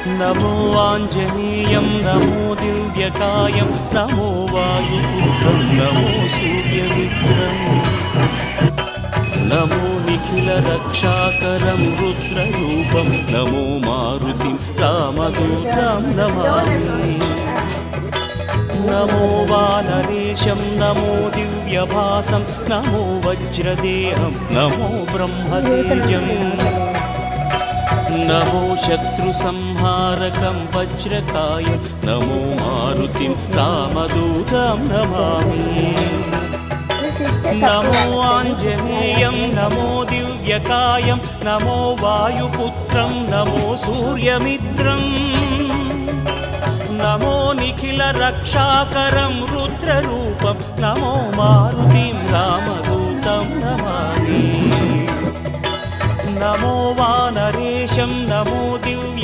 नमो आञ्जनेयं नमो दिव्यकायं नमो वायुपुत्रं नमो सूर्यमित्रम् नमो निखिलरक्षाकरं रुद्ररूपं नमो मारुतिं रामदूतं Namami नमो वानरेशं नमो दिव्यभासं नमो वज्रदेहं नमो ब्रह्मतेजम् नमो शत्रुसंहारकं वज्रकायं नमो मारुतिं रामदूतं Namami नमो आञ्जनेयं नमो दिव्यकायं नमो वायुपुत्रं नमो सूर्यमित्रम् नमो निखिलरक्षाकरं रुद्ररूपं नमो मारुतिं रामदूतं Namami नमो वानरेशं नमो Divya